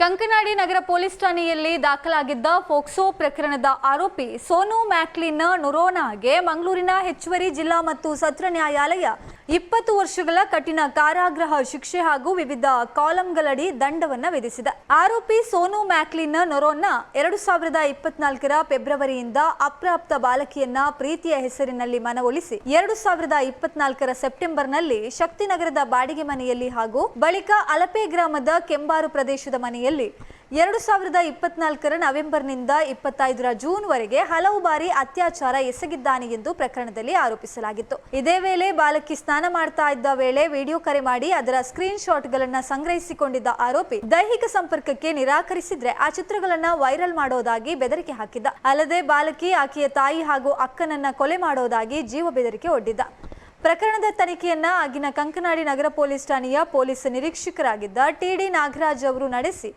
ಕಂಕನಾಡಿ ನಗರ police ಠಾಣೆಯಲ್ಲಿ ದಾಖಲಾಗಿದ್ದ ಫೋಕ್ಸೋ ಪ್ರಕರಣದ ಆರೋಪಿ ಸೋನು ಮ್ಯಾಕ್ಲಿನ್ ನೊರೋನಾಗೆ ಮಂಗಳೂರಿನ ಹೆಚ್ಚುವರಿ ಜಿಲ್ಲಾ ಮತ್ತು ಸತ್ರ ನ್ಯಾಯಾಲಯ 20 ವರ್ಷಗಳ ಕಠಿಣ ಕಾರಾಗೃಹ ಶಿಕ್ಷೆ ಹಾಗೂ ವಿವಿಧ ಕಾಲಂಗಳಡಿ ದಂಡವನ್ನು ವಿಧಿಸಿದೆ. ಆರೋಪಿ ಸೋನು ಮ್ಯಾಕ್ಲಿನ್ ನೊರೋನ್ನ 2024ರ ಫೆಬ್ರವರಿಯಿಂದ ಅಪ್ರಾಪ್ತ ಬಾಲಕಿಯನ್ನ ಪ್ರೀತಿಯ ಹೆಸರಿನಲ್ಲಿ ಮನವೊಲಿಸಿ 2024ರ ಸೆಪ್ಟೆಂಬರ್ನಲ್ಲಿ ಶಕ್ತಿನಗರದ ಬಾಡಿಗೆ ಮನೆಯಲ್ಲಿ ಹಾಗೂ ಬಳಿಕ ಅಲಪೆ ಗ್ರಾಮದ ಕೆಂಬಾರು ಪ್ರದೇಶದ ಮನೆಯಲ್ಲಿ 2024ರ ನವೆಂಬರ್ನಿಂದ 25ರ ಜೂನ್ ವರೆಗೆ ಹಲವು ಬಾರಿ ಅತ್ಯಾಚಾರ ಎಸಗಿದ್ದಾನೆ ಎಂದು ಪ್ರಕರಣದಲ್ಲಿ ಆರೋಪಿಸಲಾಗಿತ್ತು. ಇದೇ ವೇಳೆ ಬಾಲಕಿ ಸ್ನಾನ ಮಾಡ್ತಾ ಇದ್ದ ವೇಳೆ ವಿಡಿಯೋ ಕರೆ ಮಾಡಿ ಅದರ ಸ್ಕ್ರೀನ್ ಶಾಟ್ಗಳನ್ನು ಸಂಗ್ರಹಿಸಿಕೊಂಡಿದ್ದ ಆರೋಪಿ ದೈಹಿಕ ಸಂಪರ್ಕಕ್ಕೆ ನಿರಾಕರಿಸಿದ್ರೆ ಆ ಚಿತ್ರಗಳನ್ನು ವೈರಲ್ ಮಾಡೋದಾಗಿ ಬೆದರಿಕೆ ಹಾಕಿದ್ದ. ಅಲ್ಲದೆ ಬಾಲಕಿ ಆಕೆಯ ತಾಯಿ ಹಾಗೂ ಅಕ್ಕನನ್ನ ಕೊಲೆ ಮಾಡೋದಾಗಿ ಜೀವ ಬೆದರಿಕೆ ಒಡ್ಡಿದ್ದ. ಪ್ರಕರಣದ ತನಿಖೆಯನ್ನ ಆಗಿನ ಕಂಕನಾಡಿ ನಗರ ಪೊಲೀಸ್ ಠಾಣೆಯ ಪೊಲೀಸ್ ನಿರೀಕ್ಷಕರಾಗಿದ್ದ ಟಿ.ಡಿ. ನಾಗರಾಜ್ ಅವರು ನಡೆಸಿ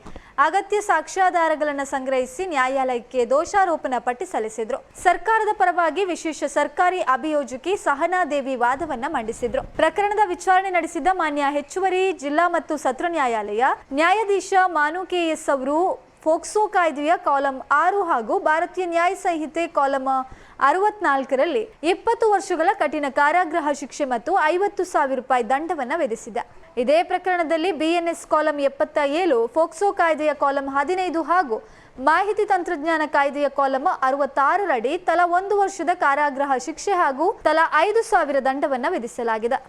ಅಗತ್ಯ ಸಾಕ್ಷ್ಯಾಧಾರಗಳನ್ನು ಸಂಗ್ರಹಿಸಿ ನ್ಯಾಯಾಲಯಕ್ಕೆ ದೋಷಾರೋಪಣಾ ಪಟ್ಟಿ ಸಲ್ಲಿಸಿದ್ರು. ಸರ್ಕಾರದ ಪರವಾಗಿ ವಿಶೇಷ ಸರ್ಕಾರಿ ಅಭಿಯೋಜಕಿ ಸಹನಾದೇವಿ ವಾದವನ್ನ ಮಂಡಿಸಿದ್ರು. ಪ್ರಕರಣದ ವಿಚಾರಣೆ ನಡೆಸಿದ ಮಾನ್ಯ ಹೆಚ್ಚುವರಿ ಜಿಲ್ಲಾ ಮತ್ತು ಸತ್ರ ನ್ಯಾಯಾಲಯ ನ್ಯಾಯಾಧೀಶ ಮಾನು ಕೆ.ಎಸ್. ಅವರು ಫೋಕ್ಸೋ ಕಾಯ್ದೆಯ ಕಾಲಂ 6 ಹಾಗೂ ಭಾರತೀಯ ನ್ಯಾಯ ಸಂಹಿತೆ ಕಾಲಂ 64ರಲ್ಲಿ 20 ವರ್ಷಗಳ ಕಠಿಣ ಕಾರಾಗೃಹ ಶಿಕ್ಷೆ ಮತ್ತು 50,000 ರೂಪಾಯಿ ದಂಡವನ್ನು ವಿಧಿಸಿದೆ. ಇದೇ ಪ್ರಕರಣದಲ್ಲಿ ಬಿಎನ್ಎಸ್ ಕಾಲಂ 77, ಫೋಕ್ಸೋ ಕಾಯ್ದೆಯ ಕಾಲಂ 15 ಹಾಗೂ ಮಾಹಿತಿ ತಂತ್ರಜ್ಞಾನ ಕಾಯ್ದೆಯ ಕಾಲಂ 66ರಡಿ ತಲಾ 1 ವರ್ಷದ ಕಾರಾಗೃಹ ಶಿಕ್ಷೆ ಹಾಗೂ ತಲಾ 5,000 ದಂಡವನ್ನು ವಿಧಿಸಲಾಗಿದೆ.